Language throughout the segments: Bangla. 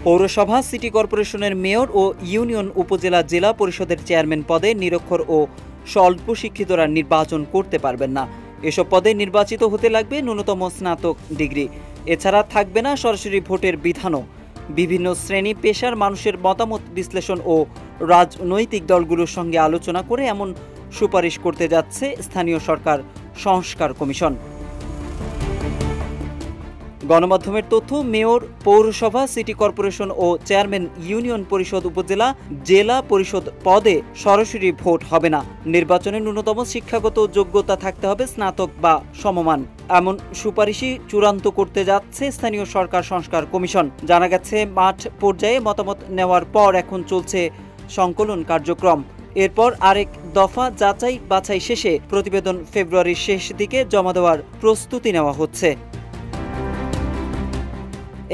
পৌরসভা, সিটি কর্পোরেশনের মেয়র ও ইউনিয়ন, উপজেলা, জেলা পরিষদের চেয়ারম্যান পদে নিরক্ষর ও স্বল্প শিক্ষিতরা নির্বাচন করতে পারবেন না। এসব পদে নির্বাচিত হতে লাগবে ন্যূনতম স্নাতক ডিগ্রি। এছাড়া থাকবে না সরাসরি ভোটের বিধানও। বিভিন্ন শ্রেণী পেশার মানুষের মতামত বিশ্লেষণ ও রাজনৈতিক দলগুলোর সঙ্গে আলোচনা করে এমন সুপারিশ করতে যাচ্ছে স্থানীয় সরকার সংস্কার কমিশন। গণমাধ্যমের তথ্য, মেয়র, পৌরসভা, সিটি কর্পোরেশন ও চেয়ারম্যান ইউনিয়ন পরিষদ, উপজেলা, জেলা পরিষদ পদে সরাসরি ভোট হবে না। নির্বাচনে ন্যূনতম শিক্ষাগত যোগ্যতা থাকতে হবে স্নাতক বা সমমান। এমন সুপারিশই চূড়ান্ত করতে যাচ্ছে স্থানীয় সরকার সংস্কার কমিশন। জানা গেছে, মাঠ পর্যায়ে মতামত নেওয়ার পর এখন চলছে সংকলন কার্যক্রম। এরপর আরেক দফা যাচাই বাছাই শেষে প্রতিবেদন ফেব্রুয়ারির শেষ দিকে জমা দেওয়ার প্রস্তুতি নেওয়া হচ্ছে।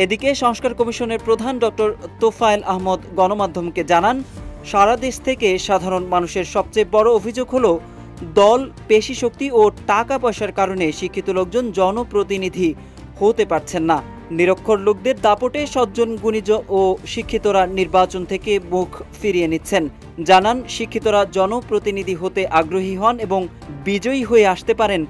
এদিকে সংস্কার কমিশনের প্রধান ডক্টর তোফায়েল আহমদ গণমাধ্যমকে জানান, সারা দেশ থেকে সাধারণ মানুষের সবচেয়ে বড় অভিযোগ হলো দল, পেশি শক্তি ও টাকা পয়সার কারণে শিক্ষিত লোকজন জনপ্রতিনিধি হতে পারছেন না। নিরক্ষর লোকদের দাপটে সজ্জন, গুণীজ ও শিক্ষিতরা নির্বাচন থেকে মুখ ফিরিয়ে নিচ্ছেন। জানান, শিক্ষিতরা জনপ্রতিনিধি হতে আগ্রহী হন এবং বিজয়ী হয়ে আসতে পারেন,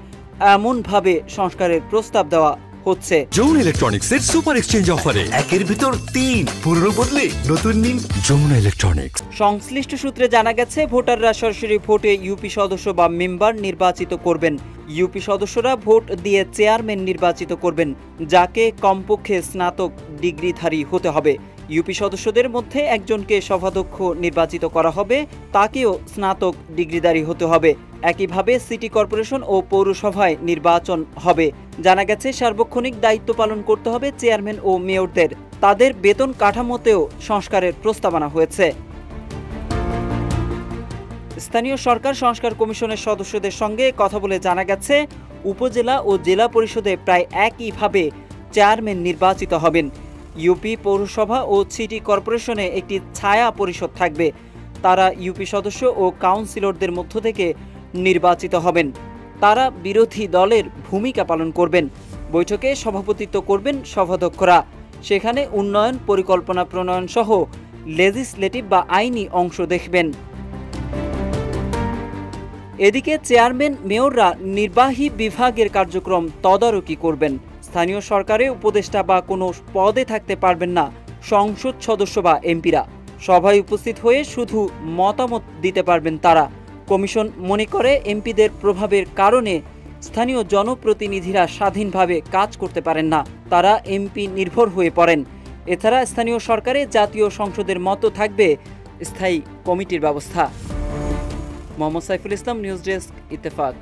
এমনভাবে সংস্কারের প্রস্তাব দেওয়া হচ্ছে। যমুনা ইলেকট্রনিক্সের সুপার এক্সচেঞ্জ অফারে একের ভিতর 3 পুরনো বদলে নতুন নিন যমুনা ইলেকট্রনিক্স। সংশ্লিষ্ট সূত্রে জানা গেছে, ভোটাররা সরাসরি ভোটে ইউপি সদস্য বা মেম্বার নির্বাচিত করবেন। ইউপি সদস্যরা ভোট দিয়ে চেয়ারম্যান নির্বাচিত করবেন, যাকে কমপক্ষে স্নাতক ডিগ্রিধারী হতে হবে। ইউপি সদস্যদের মধ্যে একজনকে সভাধ্যক্ষ নির্বাচিত করা হবে, তাকেও স্নাতক ডিগ্রিধারী হতে হবে। একইভাবে সিটি কর্পোরেশন ও পৌরসভায় নির্বাচন হবে। জানা গেছে, সার্বক্ষণিক দায়িত্ব পালন করতে হবে চেয়ারম্যান ও মেয়রদের। তাদের বেতন কাঠামোতেও সংস্কারের প্রস্তাবনা হয়েছে। স্থানীয় সরকার সংস্কার কমিশনের সদস্যদের সঙ্গে কথা বলে জানা গেছে, উপজেলা ও জেলা পরিষদে প্রায় একইভাবে চেয়ারম্যান নির্বাচিত হবেন। ইউপি, পৌরসভা ও সিটি কর্পোরেশনে একটি ছায়া পরিষদ থাকবে। তারা ইউপি সদস্য ও কাউন্সিলরদের মধ্য থেকে নির্বাচিত হবেন। তারা বিরোধী দলের ভূমিকা পালন করবেন। বৈঠকে সভাপতিত্ব করবেন সভাধ্যক্ষরা। সেখানে উন্নয়ন, পরিকল্পনা প্রণয়ন সহ লেজিসলেটিভ বা আইনি অংশ দেখবেন। এদিকে চেয়ারম্যান, মেয়ররা নির্বাহী বিভাগের কার্যক্রম তদারকি করবেন। স্থানীয় সরকারে উপদেষ্টা বা কোনো পদে থাকতে পারবেন না সংসদ সদস্য বা এমপিরা। সভায় উপস্থিত হয়ে শুধু মতামত দিতে পারবেন তারা। কমিশন মনে করে, এমপিদের প্রভাবের কারণে স্থানীয় জনপ্রতিনিধিরা স্বাধীনভাবে কাজ করতে পারেন না, তারা এমপি নির্ভর হয়ে পড়েন। এছাড়া স্থানীয় সরকারে জাতীয় সংসদের মতো থাকবে স্থায়ী কমিটির ব্যবস্থা। Mohammad Saiful Islam, news desk, Ittefaq.